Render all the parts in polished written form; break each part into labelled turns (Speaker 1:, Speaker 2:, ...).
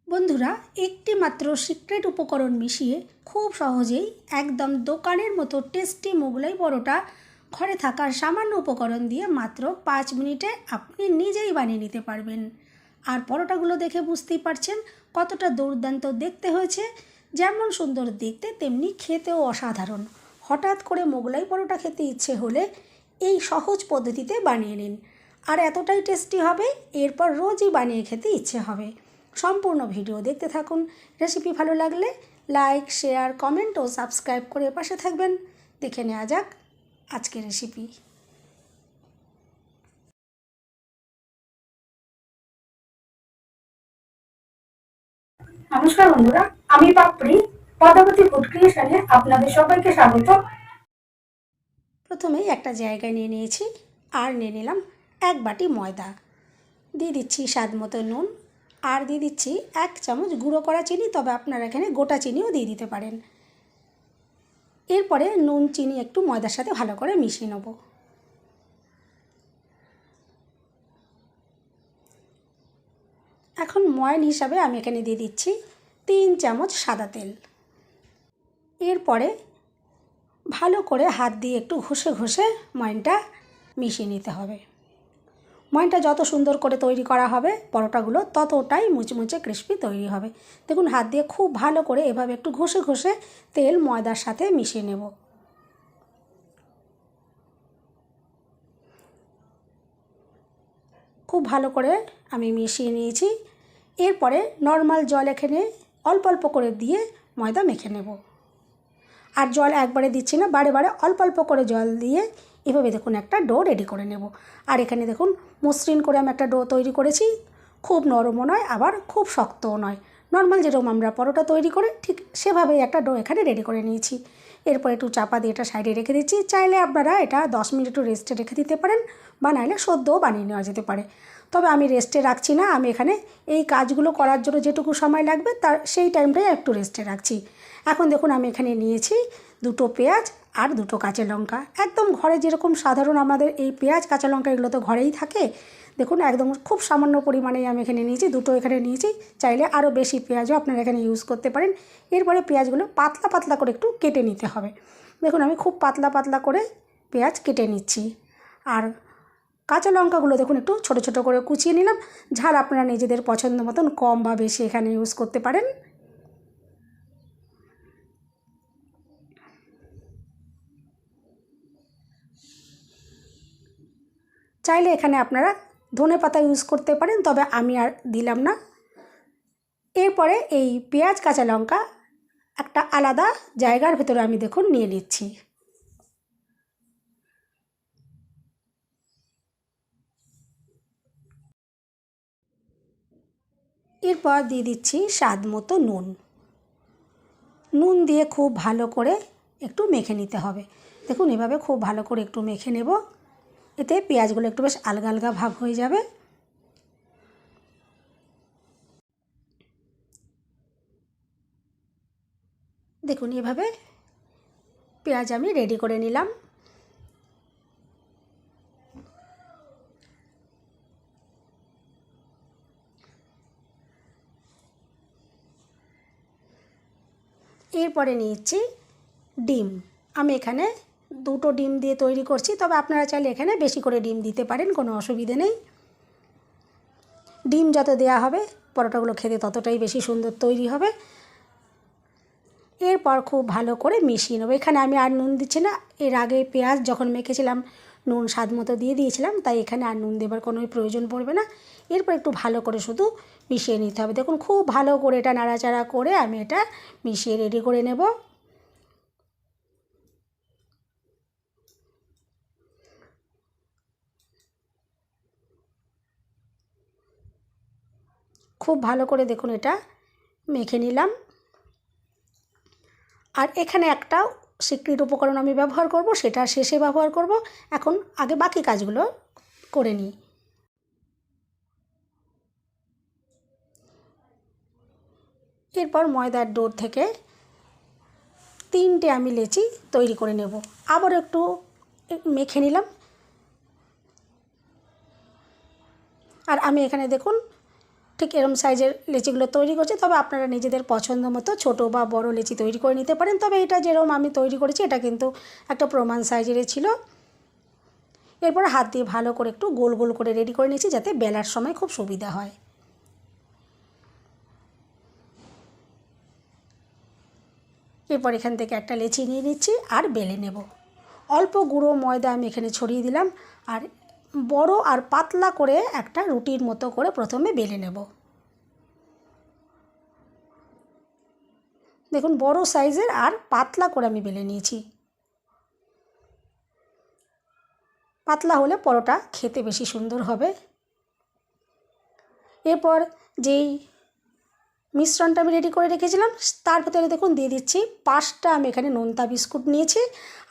Speaker 1: বন্ধুরা, একটি মাত্র সিক্রেট উপকরণ মিশিয়ে খুব সহজেই একদম দোকানের মতো টেস্টি মোগলাই পরোটা ঘরে থাকার সামান্য উপকরণ দিয়ে মাত্র 5 মিনিটে আপনি নিজেই বানিয়ে নিতে পারবেন। আর পরোটাগুলো দেখে বুঝতেই পারছেন কতটা দুর্দান্ত দেখতে হয়েছে। যেমন সুন্দর দেখতে তেমনি খেতেও অসাধারণ। হঠাৎ করে মোগলাই পরোটা খেতে ইচ্ছে হলে এই সহজ পদ্ধতিতে বানিয়ে নিন, আর এতটাই টেস্টি হবে এরপর রোজই বানিয়ে খেতে ইচ্ছে হবে। সম্পূর্ণ ভিডিও দেখতে থাকুন। রেসিপি ভালো লাগলে লাইক, শেয়ার, কমেন্ট ও সাবস্ক্রাইব করে পাশে থাকবেন। দেখে নেওয়া যাক আজকের রেসিপি।
Speaker 2: নমস্কার বন্ধুরা, আমি পাপড়ি পদ্মাবতী ফুড ক্রিয়েশনে আপনাদের সবাইকে স্বাগত।
Speaker 1: প্রথমেই একটা জায়গায় নিয়ে নিয়েছি আর নিয়ে নিলাম 1 বাটি ময়দা। দিয়ে দিচ্ছি স্বাদ মতো নুন, আর দিয়ে দিচ্ছি 1 চামচ গুঁড়ো করা চিনি, তবে আপনারা এখানে গোটা চিনিও দিয়ে দিতে পারেন। এরপরে নুন চিনি একটু ময়দার সাথে ভালো করে মিশিয়ে নেব। এখন ময়ান হিসাবে আমি এখানে দিয়ে দিচ্ছি 3 চামচ সাদা তেল। এরপরে ভালো করে হাত দিয়ে একটু ঘষে ঘষে ময়ানটা মিশিয়ে নিতে হবে। ময়ানটা যত সুন্দর করে তৈরি করা হবে পরোটাগুলো ততটাই মুচমুচে ক্রিস্পি তৈরি হবে। দেখুন, হাত দিয়ে খুব ভালো করে এভাবে একটু ঘষে ঘষে তেল ময়দার সাথে মিশিয়ে নেব। খুব ভালো করে আমি মিশিয়ে নিয়েছি। এরপরে নর্মাল জল এখানে অল্প অল্প করে দিয়ে ময়দা মেখে নেব। আর জল একবারে দিচ্ছি না, বারে বারে অল্প অল্প করে জল দিয়ে এভাবে দেখুন একটা ডো রেডি করে নেব। আর এখানে দেখুন মসৃণ করে আমি একটা ডো তৈরি করেছি। খুব নরমও নয় আবার খুব শক্তও নয়, নর্মাল যেরকম আমরা পরোটা তৈরি করি ঠিক সেভাবেই একটা ডো এখানে রেডি করে নিয়েছি। এরপর একটু চাপা দিয়ে এটা সাইডে রেখে দিচ্ছি। চাইলে আপনারা এটা 10 মিনিট একটু রেস্টে রেখে দিতে পারেন, বা নাহলে সদ্যও বানিয়ে নেওয়া যেতে পারে। তবে আমি রেস্টে রাখছি না, আমি এখানে এই কাজগুলো করার জন্য যেটুকু সময় লাগবে তার সেই টাইমটাই একটু রেস্টে রাখছি। এখন দেখুন আমি এখানে নিয়েছি 2টো পেঁয়াজ আর 2টো কাঁচা লঙ্কা। একদম ঘরে যেরকম সাধারণ আমাদের এই পেঁয়াজ কাঁচা লঙ্কা এগুলো তো ঘরেই থাকে। দেখুন একদম খুব সামান্য পরিমাণেই আমি এখানে নিয়েছি, 2টো এখানে নিয়েছি। চাইলে আরও বেশি পেঁয়াজও আপনারা এখানে ইউজ করতে পারেন। এরপরে পেঁয়াজগুলো পাতলা পাতলা করে একটু কেটে নিতে হবে। দেখুন আমি খুব পাতলা পাতলা করে পেঁয়াজ কেটে নিচ্ছি। আর কাঁচা লঙ্কাগুলো দেখুন একটু ছোট ছোট করে কুচিয়ে নিলাম। ঝাল আপনারা নিজেদের পছন্দ মতন কম বা বেশি এখানে ইউজ করতে পারেন। চাইলে এখানে আপনারা ধনেপাতা ইউজ করতে পারেন, তবে আমি আর দিলাম না। এরপরে এই পেঁয়াজ কাঁচা লঙ্কা একটা আলাদা জায়গার ভেতরে আমি দেখুন নিয়ে নিচ্ছি। এরপর দিয়ে দিচ্ছি স্বাদ মতো নুন। নুন দিয়ে খুব ভালো করে একটু মেখে নিতে হবে। দেখুন এভাবে খুব ভালো করে একটু মেখে নেব, এতে পেঁয়াজগুলো একটু বেশ আলগা আলগা ভাব হয়ে যাবে। দেখুন এভাবে পেঁয়াজ আমি রেডি করে নিলাম। এরপরে নিচ্ছি ডিম। আমি এখানে 2টো ডিম দিয়ে তৈরি করছি, তবে আপনারা চাইলে এখানে বেশি করে ডিম দিতে পারেন, কোনো অসুবিধে নেই। ডিম যত দেওয়া হবে পরোটাগুলো খেতে ততটাই বেশি সুন্দর তৈরি হবে। এরপর খুব ভালো করে মিশিয়ে নেবো। এখানে আমি আর নুন দিচ্ছি না, এর আগে পেঁয়াজ যখন মেখেছিলাম নুন স্বাদ মতো দিয়ে দিয়েছিলাম, তাই এখানে আর নুন দেবার কোনো প্রয়োজন পড়বে না। এরপর একটু ভালো করে শুধু মিশিয়ে নিতে হবে। দেখুন খুব ভালো করে এটা নাড়াচাড়া করে আমি এটা মিশিয়ে রেডি করে নেব। খুব ভালো করে দেখুন এটা মেখে নিলাম। আর এখানে একটা সিক্রেট উপকরণ আমি ব্যবহার করব, সেটা শেষে ব্যবহার করব। এখন আগে বাকি কাজগুলো করে নিই। এরপর ময়দার ডো থেকে 3টে আমি লেচি তৈরি করে নেব। আবার একটু মেখে নিলাম। আর আমি এখানে দেখুন ঠিক এরম সাইজের লেচিগুলো তৈরি করছি, তবে আপনারা নিজেদের পছন্দ মতো ছোটো বা বড় লেচি তৈরি করে নিতে পারেন। তবে এটা যেরকম আমি তৈরি করেছি এটা কিন্তু একটা প্রমাণ সাইজেরই ছিল। এরপর হাত দিয়ে ভালো করে একটু গোল গোল করে রেডি করে নিয়েছি, যাতে বেলার সময় খুব সুবিধা হয়। এরপর এখান থেকে একটা লেচি নিয়ে নিচ্ছি আর বেলে নেব। অল্প গুঁড়ো ময়দা আমি এখানে ছড়িয়ে দিলাম, আর বড় আর পাতলা করে একটা রুটির মতো করে প্রথমে বেলে নেব। দেখুন বড় সাইজের আর পাতলা করে আমি বেলে নিয়েছি। পাতলা হলে পরোটা খেতে বেশি সুন্দর হবে। এরপর যেই মিশ্রণটা আমি রেডি করে রেখেছিলাম তার ভেতরে দেখুন দিয়ে দিচ্ছি 5টা আমি এখানে নোনতা বিস্কুট নিয়েছি,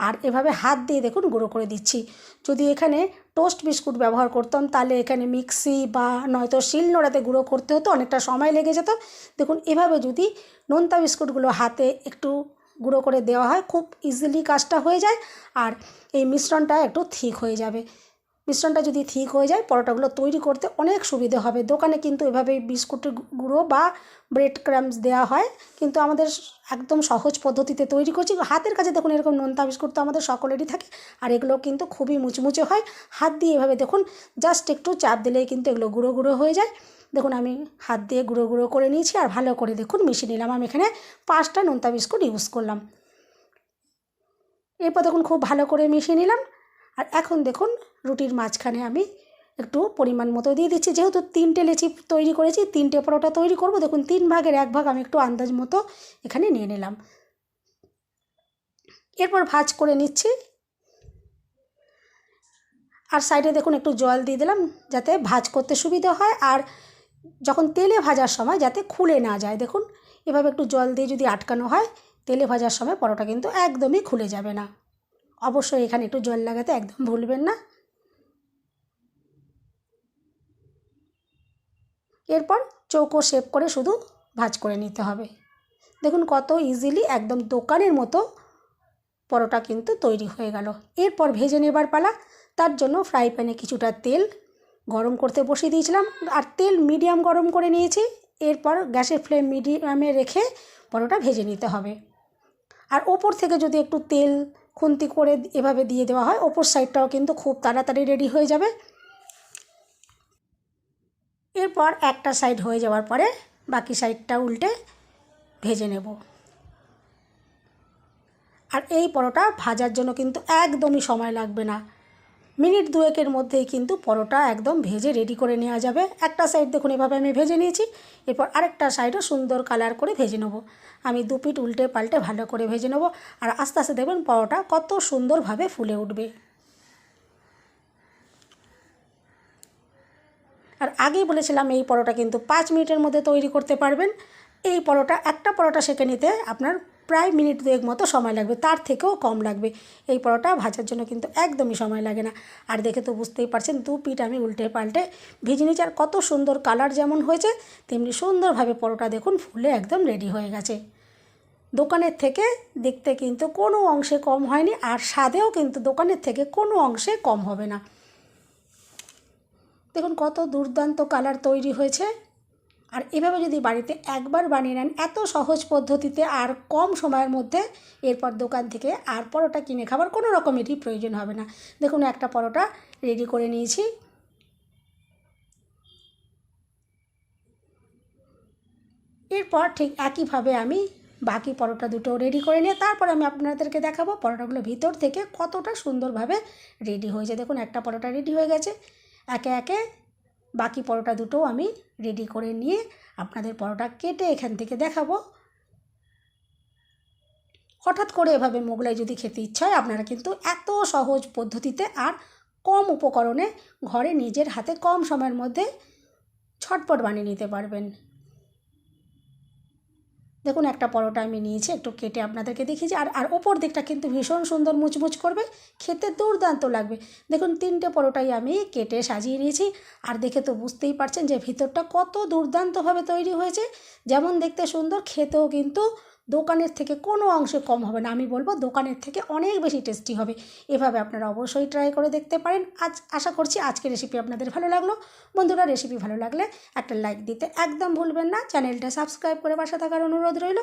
Speaker 1: আর এভাবে হাত দিয়ে দেখুন গুঁড়ো করে দিচ্ছি। যদি এখানে টোস্ট বিস্কুট ব্যবহার করতাম তাহলে এখানে মিক্সি বা নয়তো শিলনোড়াতে গুঁড়ো করতে হতো, অনেকটা সময় লেগে যেত। দেখুন এভাবে যদি নোনতা বিস্কুটগুলো হাতে একটু গুঁড়ো করে দেওয়া হয় খুব ইজিলি কাজটা হয়ে যায়, আর এই মিশ্রণটা একটু থিক হয়ে যাবে। মিশ্রণটা যদি ঠিক হয়ে যায় পরোটাগুলো তৈরি করতে অনেক সুবিধে হবে। দোকানে কিন্তু এভাবে বিস্কুটের গুঁড়ো বা ব্রেড ক্রাম্বস দেওয়া হয়, কিন্তু আমাদের একদম সহজ পদ্ধতিতে তৈরি করছি। হাতের কাছে দেখুন এরকম নোনতা বিস্কুট তো আমাদের সকলেরই থাকে, আর এগুলো কিন্তু খুবই মুচমুচে হয়। হাত দিয়ে এভাবে দেখুন জাস্ট একটু চাপ দিলেই কিন্তু এগুলো গুঁড়ো গুঁড়ো হয়ে যায়। দেখুন আমি হাত দিয়ে গুঁড়ো গুঁড়ো করে নিয়েছি আর ভালো করে দেখুন মিশিয়ে নিলাম। আমি এখানে 5টা নোনতা বিস্কুট ইউজ করলাম। এরপর দেখুন খুব ভালো করে মিশিয়ে নিলাম, আর এখন দেখুন রুটির মাঝখানে আমি একটু পরিমাণ মতো দিয়ে দিচ্ছি। যেহেতু 3টে লেচি তৈরি করেছি, 3টে পরোটা তৈরি করব, দেখুন 3 ভাগের 1 ভাগ আমি একটু আন্দাজ মতো এখানে নিয়ে নিলাম। এরপর ভাঁজ করে নিচ্ছি, আর সাইডে দেখুন একটু জল দিয়ে দিলাম যাতে ভাঁজ করতে সুবিধা হয়, আর যখন তেলে ভাজার সময় যাতে খুলে না যায়। দেখুন এভাবে একটু জল দিয়ে যদি আটকানো হয় তেলে ভাজার সময় পরোটা কিন্তু একদমই খুলে যাবে না। অবশ্যই এখানে একটু জল লাগাতে একদম ভুলবেন না। এরপর চৌকো শেপ করে শুধু ভাঁজ করে নিতে হবে। দেখুন কত ইজিলি একদম দোকানের মতো পরোটা কিন্তু তৈরি হয়ে গেল। এরপর ভেজে নেবার পালা। তার জন্য ফ্রাই প্যানে কিছুটা তেল গরম করতে বসিয়ে দিয়েছিলাম, আর তেল মিডিয়াম গরম করে নিয়েছি। এরপর গ্যাসের ফ্লেম মিডিয়ামে রেখে পরোটা ভেজে নিতে হবে। আর ওপর থেকে যদি একটু তেল খুন্তি করে এভাবে দিয়ে দেওয়া হয় ওপর সাইডটাও কিন্তু খুব তাড়াতাড়ি রেডি হয়ে যাবে। এরপর একটা সাইড হয়ে যাওয়ার পরে বাকি সাইডটা উল্টে ভেজে নেব। আর এই পরোটা ভাজার জন্য কিন্তু একদমই সময় লাগবে না, মিনিট 2-এর মধ্যেই কিন্তু পরোটা একদম ভেজে রেডি করে নেওয়া যাবে। একটা সাইড দেখুন এভাবে আমি ভেজে নিয়েছি, এরপর আরেকটা সাইডও সুন্দর কালার করে ভেজে নেব। আমি 2 পিঠ উল্টে পাল্টে ভালো করে ভেজে নেব, আর আস্তে আস্তে দেখবেন পরোটা কত সুন্দরভাবে ফুলে উঠবে। আর আগেই বলেছিলাম এই পরোটা কিন্তু 5 মিনিটের মধ্যে তৈরি করতে পারবেন। এই পরোটা একটা পরোটা সেঁকে নিতে আপনার প্রায় মিনিট 2 মতো সময় লাগবে, তার থেকেও কম লাগবে। এই পরোটা ভাজার জন্য কিন্তু একদমই সময় লাগে না। আর দেখে তো বুঝতেই পারছেন 2 পিঠ আমি উল্টে পাল্টে ভেজে নিয়েছি, আর কত সুন্দর কালার যেমন হয়েছে তেমনি সুন্দরভাবে পরোটা দেখুন ফুলে একদম রেডি হয়ে গেছে। দোকানের থেকে দেখতে কিন্তু কোনো অংশে কম হয়নি, আর স্বাদেও কিন্তু দোকানের থেকে কোনো অংশে কম হবে না। দেখুন কত দুর্দান্ত কালার তৈরি হয়েছে। আর এভাবে যদি বাড়িতে একবার বানিয়ে নেন এত সহজ পদ্ধতিতে আর কম সময়ের মধ্যে, এরপর দোকান থেকে আর পরোটা কিনে খাবার কোনো রকমেরই প্রয়োজন হবে না। দেখুন একটা পরোটা রেডি করে নিয়েছি। এরপর ঠিক একইভাবে আমি বাকি পরোটা দুটো রেডি করে নিয়ে তারপর আমি আপনাদেরকে দেখাবো পরোটাগুলো ভিতর থেকে কতটা সুন্দরভাবে রেডি হয়েছে। দেখুন একটা পরোটা রেডি হয়ে গেছে, একে একে বাকি পরোটা দুটো আমি রেডি করে নিয়ে আপনাদের পরোটা কেটে এখান থেকে দেখাবো। হঠাৎ করে এভাবে মোগলাই যদি খেতে ইচ্ছা হয় আপনারা কিন্তু এত সহজ পদ্ধতিতে আর কম উপকরণে ঘরে নিজের হাতে কম সময়ের মধ্যে ঝটপট বানিয়ে নিতে পারবেন। দেখুন একটা পরোটা আমি নিয়েছি, একটু কেটে আপনাদেরকে দেখিয়েছি। আর ওপর দিকটা কিন্তু ভীষণ সুন্দর মুচমুচ করবে, খেতে দুর্দান্ত লাগবে। দেখুন 3টে পরোটাই আমি কেটে সাজিয়ে নিয়েছি, আর দেখে তো বুঝতেই পারছেন যে ভিতরটা কত দুর্দান্তভাবে তৈরি হয়েছে। যেমন দেখতে সুন্দর, খেতেও কিন্তু দোকানের থেকে কোনো অংশে কম হবে না, আমি বলবো দোকানের থেকে অনেক বেশি টেস্টি হবে। এভাবে আপনারা অবশ্যই ট্রাই করে দেখতে পারেন। আশা করছি আজকের রেসিপি আপনাদের ভালো লাগলো। বন্ধুরা, রেসিপি ভালো লাগলে একটা লাইক দিতে একদম ভুলবেন না। চ্যানেলটা সাবস্ক্রাইব করে পাশে থাকার অনুরোধ রইল।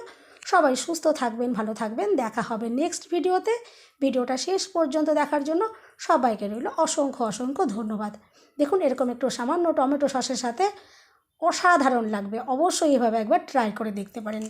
Speaker 1: সবাই সুস্থ থাকবেন, ভালো থাকবেন। দেখা হবে নেক্সট ভিডিওতে। ভিডিওটা শেষ পর্যন্ত দেখার জন্য সবাইকে রইল অসংখ্য অসংখ্য ধন্যবাদ। দেখুন, এরকম একটু সামান্য টমেটো সসের সাথে অসাধারণ লাগবে। অবশ্যই এভাবে একবার ট্রাই করে দেখতে পারেন।